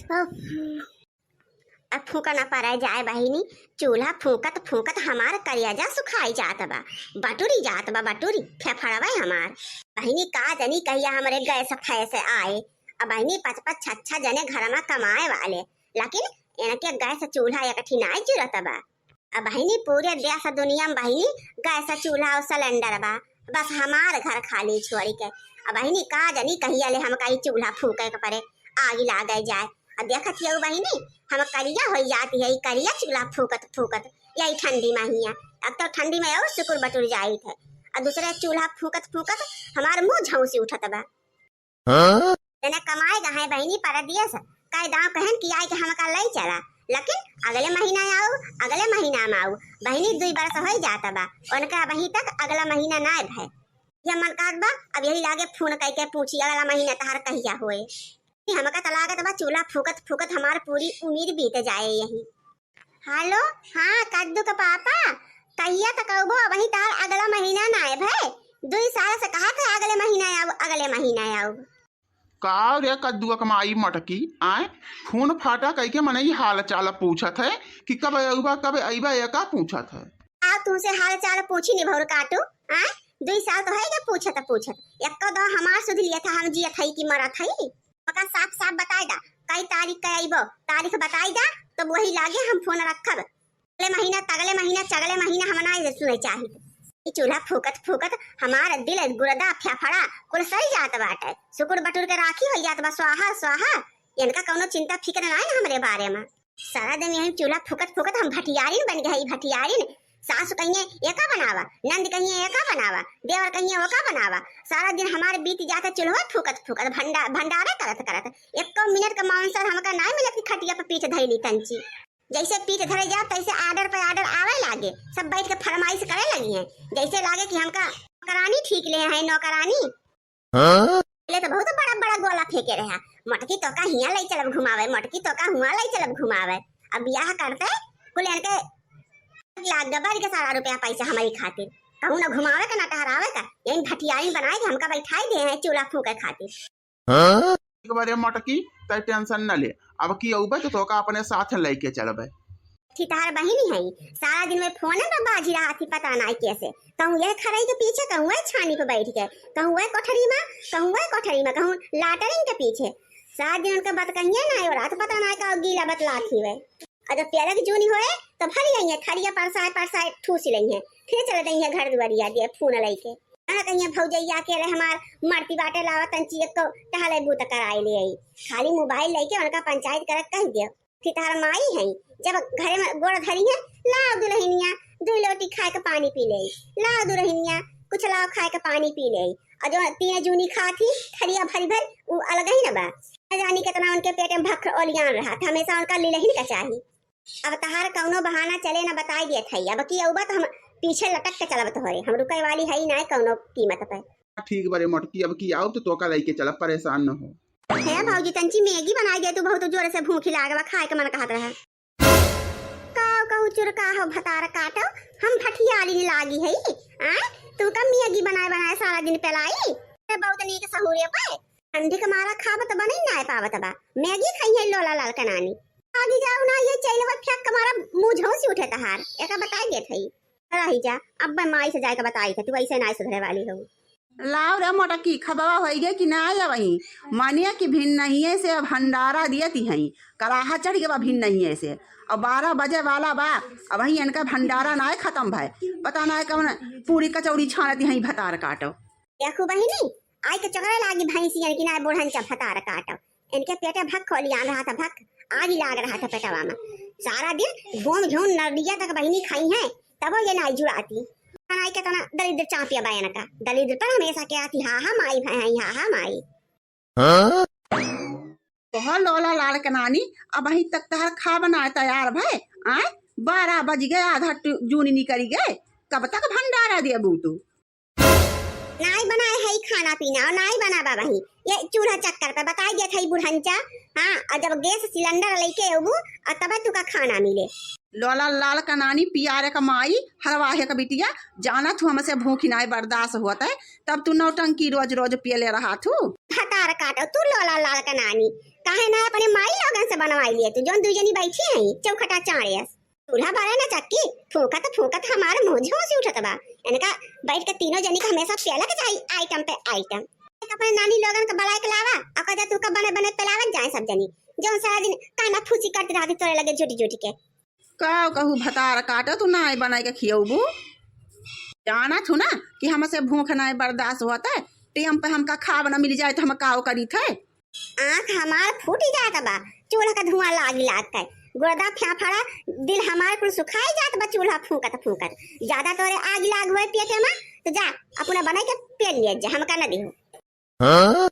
अब फूका ना पारा जाए बहिनी। चूल्हा फूकत फूकत हमार करियाजा सुखाई जात बा, बटुरी जात बा, बटुरी फेफड़वा हमार। बहिनी का जनी कहिया हमारे गैस फैसे आए। अब बहिनी 5-5 6 जने घर में कमाए वाले, लेकिन इनके गैस चूल्हा एक ठिनाई जरूरत बा। अब बहिनी पूरे देश दुनिया में बहिनी गैस चूल्हा और सिलेंडर बा, बस हमार घर खाली छोड़ी के। अब बहिनी का जनी कहिया ले हम कहीं चूल्हा फूके के परे आग लागे जाए। अब देखत हियो बहिनी हम करिया हो जाती है, करिया चूल्हा फूकत फूकत यही ठंडी में ही है। अब तो ठंडी में और सुकुर बटुर जाई थे, और दूसरे चूल्हा फूकत फूकत हमार मुंह झौसी उठत बा। तेने कमाए गए बहिनी पर दिया से कई दाव कहन कि आई के हमका लई चला, लेकिन अगले महीना आओ, अगले महीना में आओ। बहिनी 2 बरस हो जाता बा, उनका अभी तक अगला महीना ना है। ये मन काट बा अब यही लागे फोन कई के पूछी अगला महीना तहार कहिया होए। हमका तलागत बा चूल्हा फूकत फूकत हमार पूरी उम्मीद बीत जाए यही। हेलो, हाँ कद्दू का पापा कहिया तक आबो? वही तार अगला महीना ना आए भाई, 2 साल से कहा था अगले महीना आओ, अगले महीना आओ। का रे कद्दू कमाई मटकी आए खून फाटा कह के मनई हाल चाल पूछत है कि कब अइबा कब अइबा एका पूछत है। आ तुमसे हाल चाल पूछी नहीं भौर काटू आ 2 साल तो है के पूछत एक दो हमार सुध लिया था, हम जियत है कि मरत है। मका साफ साफ बताई दा कई तारीख के आइबो, तारीख बताई दा तो वही लागे हम फोन रखब। अगले महीना तगले महीना चगले महीना हम ना सुने चाहिए। चूल्हा फूकत फूकत हमार दिल गुर्दा फेफड़ा कुल सही जात बाटे, सुकुर बटुर के राखी हो जात बा स्वाहा स्वाहा। इनका कौनो चिंता फिक्र ना है हमरे बारे में। सारा दिन यही चूल्हा फूकत फूकत हम भटियारिन बन गई, भटियारिन। सास कहिए एका बनावा, नंद कहिए एका बनावा, देवर कहिए ओका बनावा। सारा दिन हमारे बीत जाता चूल्हा फूकत फूकत भंडारा करत करत। 1 मिनट का मांसर हमका ना मिलत कि खटिया पे पीठ धैली तंची। जैसे पीठ धरे जाओ तैसे आर्डर पे आर्डर आवे लागे, सब बैठ के फरमाइश करे लगी हैं। जैसे लागे कि हमका नौकरानी ठीक ले है, नौकरानी। पहले तो बहुत बड़ा बड़ा गोला फेंके रहा, मटकी तो का हिया लाई चलब घुमावे, मटकी तो का हुआ लाई चलब घुमावे। अब ब्याह करते कुल इनके लाख गबर के सारा रुपया पैसा हमारी खातिर कहूं ना घुमावे का ना टहरावे का, यही भटियारी बनाए के हमका बैठाई दे हैं चूल्हा फूके खातिर। एक बार मटकी तय टेंशन न ले, अब की अउबे तो तोका अपने साथ लेके चलबे। ठितार बहिनी है, सारा दिन में फोन में बाजी रहा थी पता ना कैसे। कहूं यह खराई के पीछे, कहूं वह छानी पे बैठ के, कहूं वह कोठरी में, कहूं वह कोठरी में, कहूं लाटरिन के पीछे। सारा दिन उनका बात कहिए ना और रात पता ना का गीला बतलाती है। और जब प्यारा की जूनी होए तो भरी रही है खड़िया परसाए ठूसी रही है, फिर चले गई है घर दुआरिया दिए फोन लेके। ना कहिए भौजैया के रे हमार मरती बाटे लावा तंची एक को टहले बूत कराई ले आई, खाली मोबाइल लेके उनका पंचायत करत कह दियो। फिर माई है जब घरे में गोड़ धरी है, लाओ दुल्हनिया 2 लोटी खाए के पानी पी ले, लाओ दुल्हनिया कुछ लाओ खाए के पानी पी ले। और जो 3 जूनी खाती खड़िया भरी भर वो अलग ही ना बा, जानी कितना उनके पेट में भख ओलियान रहा था, हमेशा उनका लीलही का चाहिए। अब तहार कौनो बहाना चले ना बताई दिए थई, अब की औबा तो हम पीछे लटक के चलबत होरे, हम रुकई वाली है ही ना कौनो कीमत पे। ठीक बारे मटकी अब की आओ तो तोका लेके चलब, परेशान न हो। है भौजी तंची मैगी बनाई दे, तू बहुत जोर से भूख लागवा खाए के मन कहत रहा। काऊ कहू चुरका हो भतार काटो, हम भटियारी लागी है आ तू का मैगी बनाए सारा दिन पेलाई। बहुत नीक सहूरे पे ठंडी के मारा खाबत बनै ना पावत बा, मैगी खाई है लोला लाल कनानी। आगे जाओ ना ये चैलवा फेंक के मारा मुंह झौसी उठे तहार, एका बताई दे थई रही जा। अब मैं माई से जाके बताई थी तू ऐसे ना सुधरे वाली हो। लाओ रे मोटकी खबवा हो गए कि ना आया वही मानिया कि भिन्न नहीं है से भंडारा दिए थी हई कराहा चढ़ गया भिन्न नहीं है से अब 12 बजे वाला बा, अब वही इनका भंडारा ना खत्म भाई, पता ना कौन पूरी कचौड़ी छानती हई भतार काटो। देखो बहिनी आई के चकरे लागी भैंसी कि ना बुढ़न चा भतार काटो, इनके पेटे भक खोलियान रहा था, भक आग लाग रहा था पेटवा में। सारा दिन घूम घूम नरडिया तक बहिनी खाई है तब ये ना जुड़ाती नाई के तना दलिद्र चापिया बायन का दलिद्र पर हमेशा के आती हा माई भाई हा माई। तो लोला लाल के नानी अब वही तक तहर खा बनाए तैयार भाई आए 12 बज गए, आधा जूनी निकल गए, कब तक भंडारा दे बूतू नाई बनाए है खाना पीना और नाई बना बा वही ये चूल्हा चक्कर पे बताई दे थई बुढ़ंचा। हाँ और जब गैस सिलेंडर लेके अबू और तब तू का खाना मिले। लोला लाल का नानी पियारे का माई हरवाहे का बिटिया जाना तू हमसे भूखी नाई बर्दाश्त होता है, तब तू नौटंकी रोज रोज पियले रहा तू। भतार काटो तू लोला लाल का नानी काहे ना अपने माई लोगन से बनवाई लिए तू जोन दू जनी बैठी है चौखटा चाड़ियस चूल्हा बारे ना चक्की फूकत हमारे मुंह से उठत बा इनका बैठ के तीनों जनी का हमेशा प्याला के चाहिए आइटम पे आइटम अपने नानी लोगन के बलाई के लावा अका जा तू का बने बने पेलावत जाए सब जनी जोन सारा दिन काना फूसी करते रहती तोरे लगे झूठी झूठी के कहू भतार काट तू ना बनाए के खियबू जाना थू ना कि हमसे भूख नहीं बर्दाश्त होता है टाइम पे हमका खाब न मिल जाए तो हम काव करी थे आँख हमार फूट ही जाता बा चूल्हा का धुआं लाग के गुर्दा फेफड़ा दिल हमार कुल सुखाई जात बा चूल्हा फूकत ज्यादा तोरे आग लाग हुए पिए के मां तो जा अपना बनाई के पे लिए जा हमका न दिहो